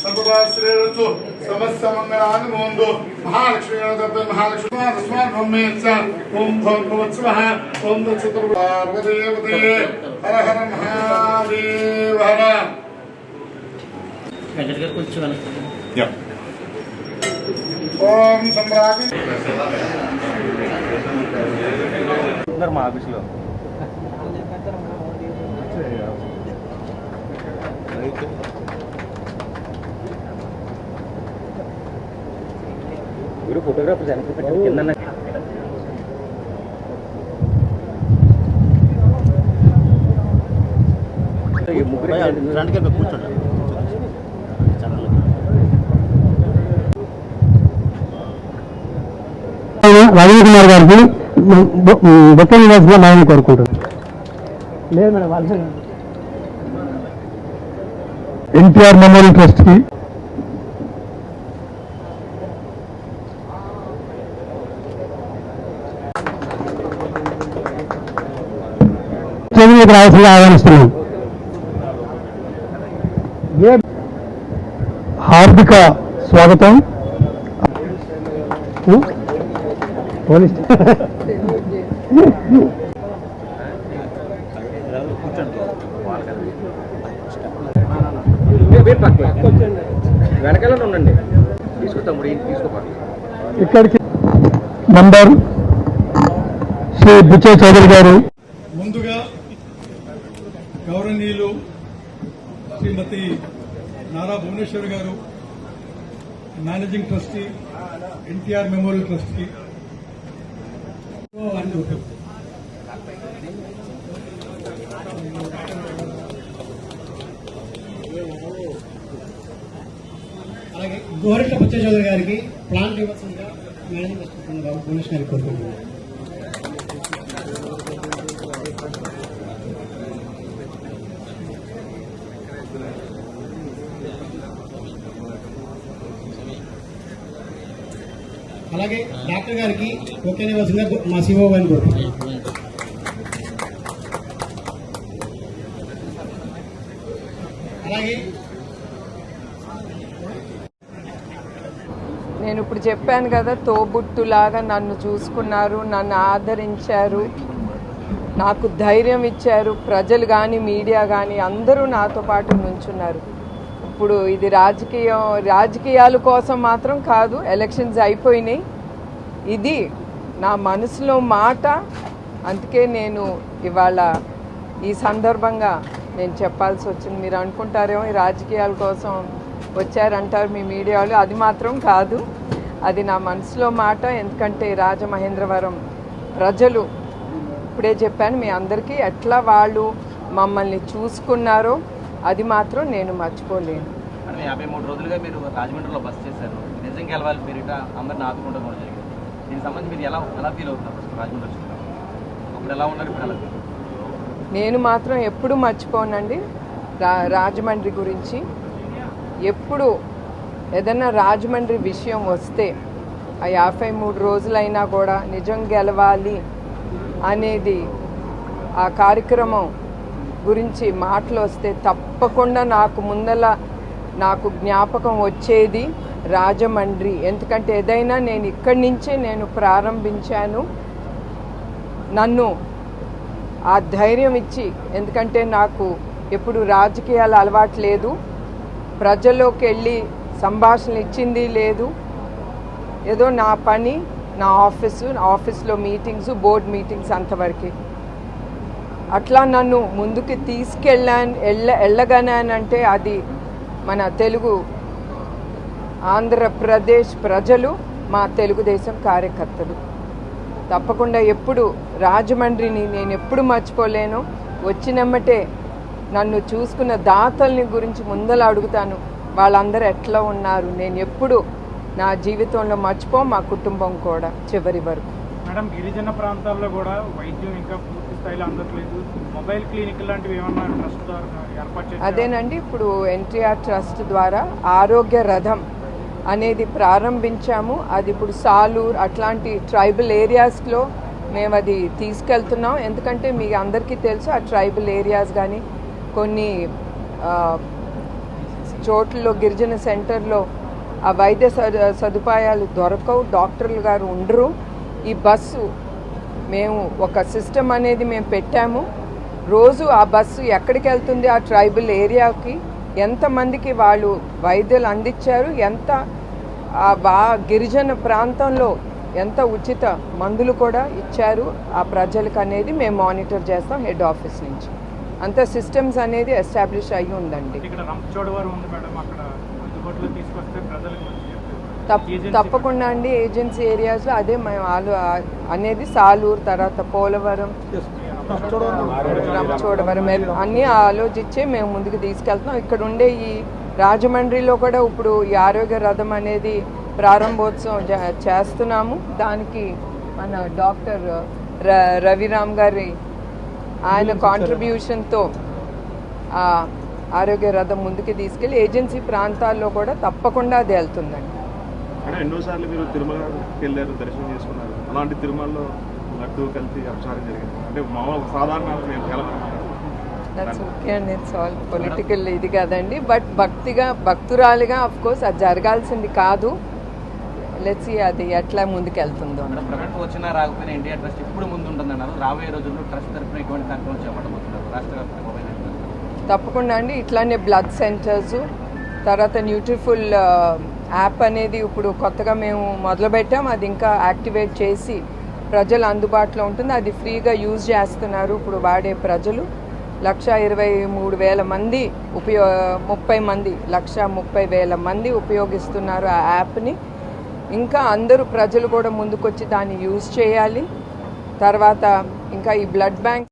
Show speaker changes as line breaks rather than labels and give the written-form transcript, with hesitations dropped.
सर्वदाश्रेयतु समस्त मंगलानि भवन्तु महालक्ष्मी महालक्ष्मी तस्मात् ब्रह्मेच्च ओम भवत्सवः ओम चतुर्पार्वतीपते हर हर महादेव हर ओम सम्राट
మా ఆఫీస్లో మీరు ఫోటోగ్రాఫర్స్ వెనక్కి పెట్టారు కింద ముగ్గురు కూర్చోండి
రాజేంద్ర కుమార్ గారికి బొక్క నివాసిగా మనం కోరుకుంటాం. లేదు మేడం వాళ్ళు ఎన్టీఆర్ మెమోరియల్ ట్రస్ట్ కి రావాల్సిందిగా ఆహ్వానిస్తున్నాం. హార్దిక స్వాగతం. పోలీస్
వెనకాల ఉండండి తీసుకుంటాము తీసుకోపా.
ఇక్కడికి నంబర్ శ్రీ బుచ్చయ్య చౌదరి గారు.
ముందుగా గౌరవనీయులు శ్రీమతి నారా భువనేశ్వర్ గారు మేనేజింగ్ ట్రస్టీ ఎన్టీఆర్ మెమోరియల్ ట్రస్ట్కి
అలాగే గోరెట్ల బుచ్చయ్య చౌదరి గారికి ప్లాంట్ ఇవ్వాల్సిందిగా మేనేజింగ్ ట్రస్టీ భువనేశ్వర్ గారికి కోరుకుంటున్నాను. అలాగే డాక్టర్ గారికి ఓకే నివాసంగా మా సిఓ గారిని కోరుకుంటున్నాను. అలాగే
నేను ఇప్పుడు చెప్పాను కదా, తోబుట్టులాగా నన్ను చూసుకున్నారు, నన్ను ఆదరించారు, నాకు ధైర్యం ఇచ్చారు. ప్రజలు కానీ మీడియా కానీ అందరూ నాతో పాటు నుంచున్నారు. ఇప్పుడు ఇది రాజకీయాల కోసం మాత్రం కాదు, ఎలక్షన్స్ అయిపోయినాయి. ఇది నా మనసులో మాట. అందుకే నేను ఇవాళ ఈ సందర్భంగా నేను చెప్పాల్సి వచ్చింది. మీరు అనుకుంటారేమో ఈ రాజకీయాల కోసం వచ్చారంటారు మీ మీడియా వాళ్ళు. అది మాత్రం కాదు, అది నా మనసులో మాట. ఎందుకంటే రాజమహేంద్రవరం ప్రజలు ఇప్పుడే చెప్పాను మీ అందరికీ ఎట్లా వాళ్ళు మమ్మల్ని చూసుకున్నారో అది మాత్రం నేను మర్చిపోలేను.
53 రోజులుగా మీరు రాజమండ్రిలో బస్ చేశారు. నిజం గెలవాలి మీరు ఇట అందరిని ఆదుకుంటాం కూడా జరిగింది. దీనికి సంబంధించి మీరు ఎలా ఫీల్ అవుతున్నారు? రాజమండ్రి అప్పుడు ఎలా ఉన్నారు, ఇప్పుడు ఎలా?
నేను మాత్రం ఎప్పుడు మర్చిపోనండి రాజమండ్రి గురించి. ఎప్పుడు ఏదన్నా రాజమండ్రి విషయం వస్తే ఆ 53 రోజులైనా కూడా నిజం గెలవాలి అనేది ఆ కార్యక్రమం గురించి మాటలు వస్తే తప్పకుండా నాకు జ్ఞాపకం వచ్చేది రాజమండ్రి. ఎందుకంటే ఏదైనా నేను ఇక్కడి నుంచే నేను ప్రారంభించాను. నన్ను ఆ ధైర్యం ఇచ్చి, ఎందుకంటే నాకు ఎప్పుడు రాజకీయాలు అలవాటు లేదు, ప్రజల్లోకి వెళ్ళి సంభాషణలు ఇచ్చింది లేదు. ఏదో నా పని, నా ఆఫీస్లో మీటింగ్స్, బోర్డ్ మీటింగ్స్ అంతవరకు. అట్లా నన్ను ముందుకు వెళ్ళగానంటే అది మన తెలుగు ఆంధ్రప్రదేశ్ ప్రజలు, మా తెలుగుదేశం కార్యకర్తలు. తప్పకుండా ఎప్పుడు రాజమండ్రిని నేను ఎప్పుడు మర్చిపోలేను. వచ్చినమ్మటే నన్ను చూసుకున్న దాతల్ని గురించి ముందల అడుగుతాను, వాళ్ళందరూ ఎట్లా ఉన్నారు. నేను ఎప్పుడు నా జీవితంలో మర్చిపో, మా కుటుంబం కూడా చివరి వరకు.
మేడం, గిరిజన ప్రాంతాల్లో కూడా వైద్యం ఇంకా పూర్తి స్థాయిలో అందట్లేదు. మొబైల్ క్లినిక్ లాంటివి ఏమన్నా ట్రస్ట్ ద్వారా ఏర్పాటు చేశారా?
అదేనండి, ఇప్పుడు ఎన్టీఆర్ ట్రస్ట్ ద్వారా ఆరోగ్య రథం అనేది ప్రారంభించాము. అది ఇప్పుడు సాలూర్ అట్లాంటి ట్రైబల్ ఏరియాస్లో మేము అది తీసుకెళ్తున్నాం. ఎందుకంటే మీకు అందరికీ తెలుసు ఆ ట్రైబల్ ఏరియాస్ కానీ కొన్ని చోట్లలో గిరిజన సెంటర్లో ఆ వైద్య సదుపాయాలు దొరకవు, డాక్టర్లు గారు ఉండరు. ఈ బస్సు మేము ఒక సిస్టమ్ అనేది మేము పెట్టాము. రోజు ఆ బస్సు ఎక్కడికి వెళ్తుంది, ఆ ట్రైబల్ ఏరియాకి ఎంతమందికి వాళ్ళు వైద్యులు అందించారు, ఎంత గిరిజన ప్రాంతంలో ఎంత ఉచిత మందులు కూడా ఇచ్చారు ఆ ప్రజలకు అనేది మేము మానిటర్ చేస్తాం హెడ్ ఆఫీస్ నుంచి. అంత సిస్టమ్స్ అనేది ఎస్టాబ్లిష్ అయ్యి ఉందండి. తప్పకుండా అండి, ఏజెన్సీ ఏరియాస్లో అదే మేము అనేది సాలూరు, తర్వాత పోలవరం, రంపచోడవరం అన్నీ ఆలోచించే మేము ముందుకు తీసుకెళ్తున్నాం. ఇక్కడ ఉండే ఈ రాజమండ్రిలో కూడా ఇప్పుడు ఈ ఆరోగ్య రథం అనేది ప్రారంభోత్సవం చేస్తున్నాము. దానికి మన డాక్టర్ రవిరామ్ గారి ఆయన కాంట్రిబ్యూషన్తో ఆరోగ్య రథం ముందుకు తీసుకెళ్ళి ఏజెన్సీ ప్రాంతాల్లో కూడా తప్పకుండా అది వెళ్తుందండి.
ఎన్నోసార్లు మీరు తిరుమలకి వెళ్ళారు, దర్శనం చేసుకున్నారు. అలాంటి తిరుమలలో లడ్డు కలిసి అపచారం జరిగింది అంటే మామూలు సాధారణ
దట్స్ ఓకే అండి, ఇట్స్ ఆల్ పొలిటికల్ ఇది కదండి. బట్ భక్తురాలిగా అఫ్ కోర్స్ అది జరగాల్సింది కాదు. లెట్స్ సీ అది ఎట్లా ముందుకెళ్తుందో.
ప్రభుత్వం వచ్చినా రాకపోయినా ఎన్టీఆర్ ట్రస్ట్ ఇప్పుడు ముందు ఉంటుందన్నారు. రాబోయే రోజుల్లో ట్రస్ట్ తరఫున ఎటువంటి కార్యక్రమం చేపట్టబోతున్నారు రాష్ట్ర వ్యాప్తంగా?
తప్పకుండా అండి, ఇట్లానే బ్లడ్ సెంటర్స్, తర్వాత న్యూట్రిఫుల్ యాప్ అనేది ఇప్పుడు కొత్తగా మేము మొదలుపెట్టాం. అది ఇంకా యాక్టివేట్ చేసి ప్రజలు అందుబాటులో ఉంటుంది. అది ఫ్రీగా యూజ్ చేస్తున్నారు ఇప్పుడు వాడే ప్రజలు. 1,23,000 మంది 1,30,000 మంది ఉపయోగిస్తున్నారు ఆ యాప్ని. ఇంకా అందరూ ప్రజలు కూడా ముందుకొచ్చి దాన్ని యూజ్ చేయాలి. తర్వాత ఇంకా ఈ బ్లడ్ బ్యాంక్